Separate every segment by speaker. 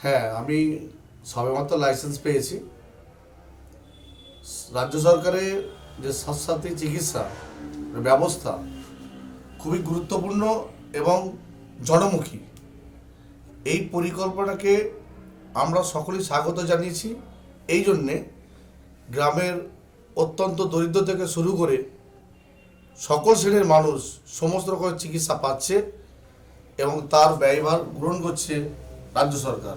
Speaker 1: হ্যাঁ, আমি সবেমাত্র লাইসেন্স পেয়েছি। রাজ্য সরকারের যে স্বাস্থ্যসাথী চিকিৎসা ব্যবস্থা খুবই গুরুত্বপূর্ণ এবং জনমুখী। এই পরিকল্পনাকে আমরা সকলেই স্বাগত জানিয়েছি। এই জন্যে গ্রামের অত্যন্ত দরিদ্র থেকে শুরু করে সকল শ্রেণীর মানুষ সমস্ত রকমের চিকিৎসা পাচ্ছে এবং তার ব্যয়ভার গ্রহণ করছে রাজ্য সরকার,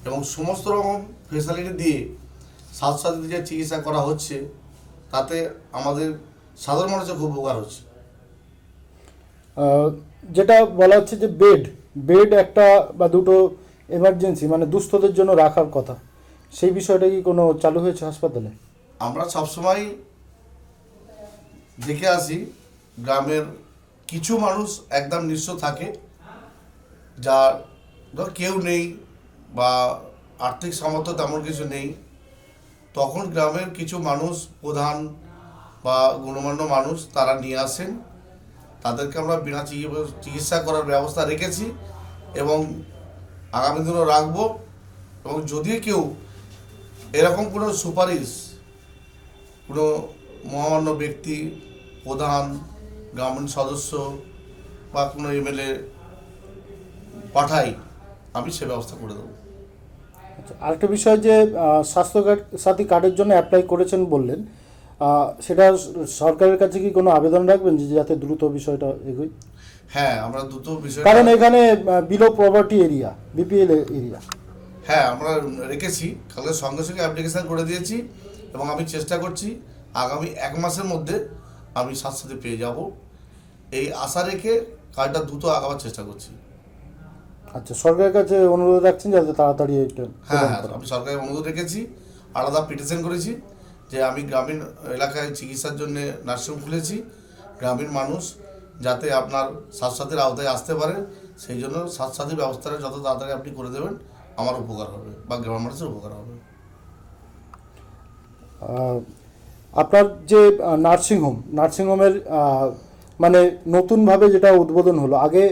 Speaker 1: এবং সমস্ত রকম ফেসিলিটি দিয়ে স্বাস্থ্যসাথীতে যে চিকিৎসা করা হচ্ছে তাতে আমাদের সাধারণ মানুষের খুব উপকার হচ্ছে।
Speaker 2: যেটা বলা হচ্ছে যে বেড বেড একটা বা দুটো এমার্জেন্সি মানে দুস্থদের জন্য রাখার কথা, সেই বিষয়টা কি কোনো চালু হয়েছে হাসপাতালে?
Speaker 1: আমরা সবসময় দেখে আসি গ্রামের কিছু মানুষ একদম নিঃস্ব থাকে, যার ধর কেউ নেই বা আর্থিক সামর্থ্য তেমন কিছু নেই, তখন গ্রামের কিছু মানুষ, প্রধান বা গণ্যমান্য মানুষ, তারা নিয়ে আসেন। তাদেরকে আমরা বিনা চিকিৎসা করার ব্যবস্থা রেখেছি এবং আগামী দিনও রাখবো। এবং যদি কেউ এরকম কোনো সুপারিশ কোনো মহামান্য ব্যক্তি, প্রধান, গ্রামীণ সদস্য বা কোনো এমএলএ পাঠাই, আমি সে ব্যবস্থা করে দেবো।
Speaker 2: আচ্ছা, আরেকটা বিষয় যে স্বাস্থ্য সাথী কার্ডের জন্য অ্যাপ্লাই করেছেন বললেন, সেটা সরকারের কাছে কি কোনো আবেদন রাখবেন যে যাতে দ্রুত বিষয়টা এগোয়?
Speaker 1: হ্যাঁ, আমরা দ্রুত বিষয়,
Speaker 2: কারণ এখানে below poverty area, BPL area.
Speaker 1: হ্যাঁ আমরা রেখেছি, কালকে সঙ্গে সঙ্গে অ্যাপ্লিকেশান করে দিয়েছি এবং আমি চেষ্টা করছি আগামী 1 মাসের মধ্যে আমি স্বাস্থ্যসাথী পেয়ে যাব। এই আশা রেখে কাজটা দ্রুত আগাবার চেষ্টা করছি।
Speaker 2: আচ্ছা, সরকারের কাছে অনুরোধ রাখছেন যাতে তাড়াতাড়ি এটা
Speaker 1: হ্যাঁ,
Speaker 2: প্রদান করা।
Speaker 1: আমি সরকারের অনুরোধ রেখেছি, আলাদা পিটিশন করেছি যে আমি গ্রামীণ এলাকায় চিকিৎসার জন্য নার্সিংহোম খুলেছি, গ্রামীণ মানুষ যাতে আপনার স্বাস্থ্যসাথীর আওতায় আসতে পারে, সেই জন্য স্বাস্থ্যসাথী ব্যবস্থাটা যত তাড়াতাড়ি আপনি করে দেবেন আমার উপকার হবে বা গ্রামের মানুষের উপকার হবে।
Speaker 2: আপনার যে নার্সিংহোমের মানে নতুনভাবে যেটা উদ্বোধন হলো, আগে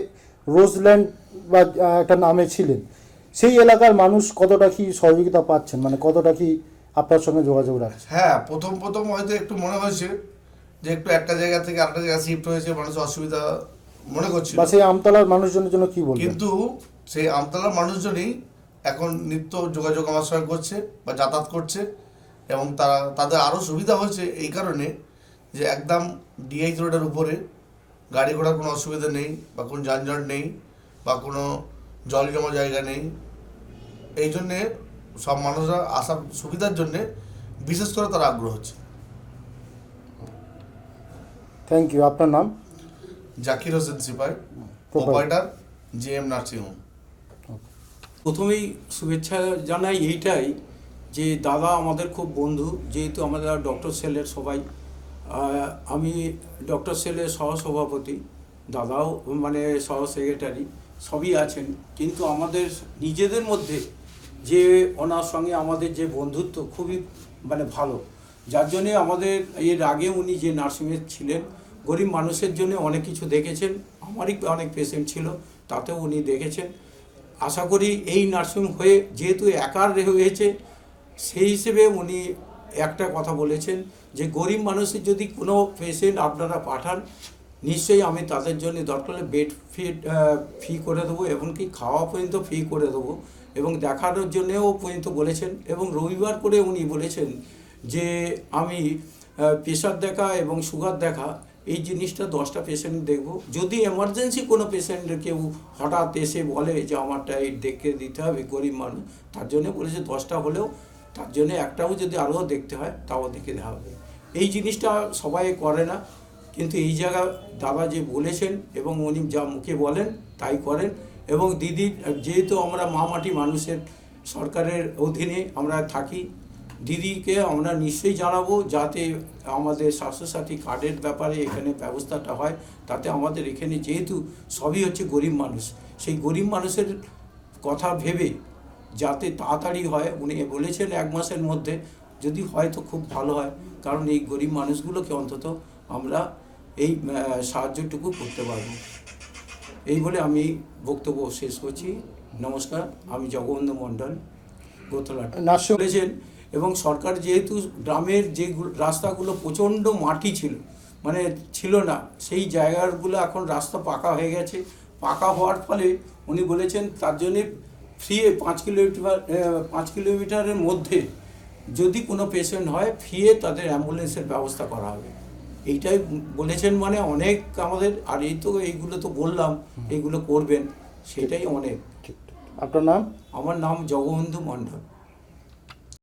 Speaker 2: রোজল্যান্ড বা একটা নামে ছিলেন, সেই এলাকার মানুষ কতটা কি সহযোগিতা পাচ্ছেন, মানে কতটা কি আপনার সঙ্গে যোগাযোগ রাখছে?
Speaker 1: হ্যাঁ, প্রথম প্রথম হয়তো একটু মনে হয়েছে যে একটু একটা জায়গা থেকে আরেকটা জায়গায় শিফট হয়েছে, মানুষ অসুবিধা মনে করছিল,
Speaker 2: বা সেই আমতলার মানুষজনের জন্য কি বলবেন?
Speaker 1: কিন্তু সেই আমতলার মানুষজনই এখন নিত্য যোগাযোগ আমার সঙ্গে করছে বা যাতায়াত করছে, এবং তাদের আরও সুবিধা হয়েছে এই কারণে যে একদম ডিআইচ রোডের উপরে গাড়ি ঘোড়ার কোনো অসুবিধা নেই বা কোনো যানজট নেই বা কোনো জল জমা জায়গা নেই। এই জন্যে সব মানুষরা আসার সুবিধার জন্যে বিশেষ করে তারা আগ্রহ হচ্ছে।
Speaker 2: Thank you. আপনার নাম?
Speaker 1: Zakir Hossain Sipai, proprietor GM nursing home.
Speaker 3: প্রথমেই শুভেচ্ছা জানাই এইটাই যে দাদা আমাদের খুব বন্ধু, যেহেতু আমাদের ডক্টর সেলের সবাই, আমি ডক্টর সেলের সহসভাপতি, দাদাও মানে সহ সেক্রেটারি, সবই আছেন, কিন্তু আমাদের নিজেদের মধ্যে যে ওনার সঙ্গে আমাদের যে বন্ধুত্ব খুবই মানে ভালো, যার জন্যে আমাদের এর আগে উনি যে নার্সিংয়ে ছিলেন গরিব মানুষের জন্য অনেক কিছু দেখেছেন, আমারই অনেক পেশেন্ট ছিল তাতেও উনি দেখেছেন। আশা করি এই নার্সিং হয়ে যেহেতু একার হয়েছে, সেই হিসেবে উনি একটা কথা বলেছেন যে গরিব মানুষের যদি কোনো পেশেন্ট আপনারা পাঠান, নিশ্চয়ই আমি তাদের জন্য দরকার হলে বেড ফি করে দেবো, এমনকি খাওয়া পর্যন্ত ফি করে দেবো, এবং দেখানোর জন্যেও পর্যন্ত বলেছেন। এবং রবিবার করে উনি বলেছেন যে আমি প্রেশার দেখা এবং সুগার দেখা এই জিনিসটা 10টা পেশেন্ট দেখব, যদি এমার্জেন্সি কোনো পেশেন্ট কেউ হঠাৎ এসে বলে যে আমারটা এই দেখে দিতে হবে, গরিব মানুষ, তার জন্য বলেছে 10টা হলেও তার জন্য একটাও যদি আরও দেখতে হয় তাও দেখে দেওয়া হবে। এই জিনিসটা সবাই করে না, কিন্তু এই জায়গা দাদা যে বলেছেন এবং উনি যা মুখে বলেন তাই করেন। এবং দিদি, যেহেতু আমরা মাটি মানুষের সরকারের অধীনে আমরা থাকি, দিদিকে আমরা নিশ্চয়ই জানাবো যাতে আমাদের স্বাস্থ্যসাথী কার্ডের ব্যাপারে এখানে ব্যবস্থাটা হয়, তাতে আমাদের এখানে যেহেতু সবই হচ্ছে গরিব মানুষ, সেই গরিব মানুষের কথা ভেবে যাতে তাড়াতাড়ি হয়, উনি বলেছেন 1 মাসের মধ্যে যদি হয় তো খুব ভালো হয়, কারণ এই গরিব মানুষগুলোকে অন্তত আমরা এই সাহায্যটুকু করতে পারব। এই বলে আমি বক্তব্য শেষ করছি। নমস্কার, আমি জগবন্ধু মণ্ডল, গোতলাট
Speaker 2: নার্সিং
Speaker 3: বলেছেন। এবং সরকার যেহেতু গ্রামের যে রাস্তাগুলো প্রচণ্ড মাটি ছিল, মানে ছিল না, সেই জায়গাগুলো এখন রাস্তা পাকা হয়ে গেছে। পাকা হওয়ার ফলে উনি বলেছেন তার জন্যে ফ্রি 5 কিলোমিটারের মধ্যে যদি কোনো পেশেন্ট হয় ফ্রিয়ে তাদের অ্যাম্বুলেন্সের ব্যবস্থা করা হবে। এইটাই বলেছেন, মানে অনেক আমাদের, আর এইগুলো তো বললাম, এইগুলো করবেন, সেটাই অনেক।
Speaker 2: আপনার নাম?
Speaker 3: আমার নাম জগবন্ধু মণ্ডল।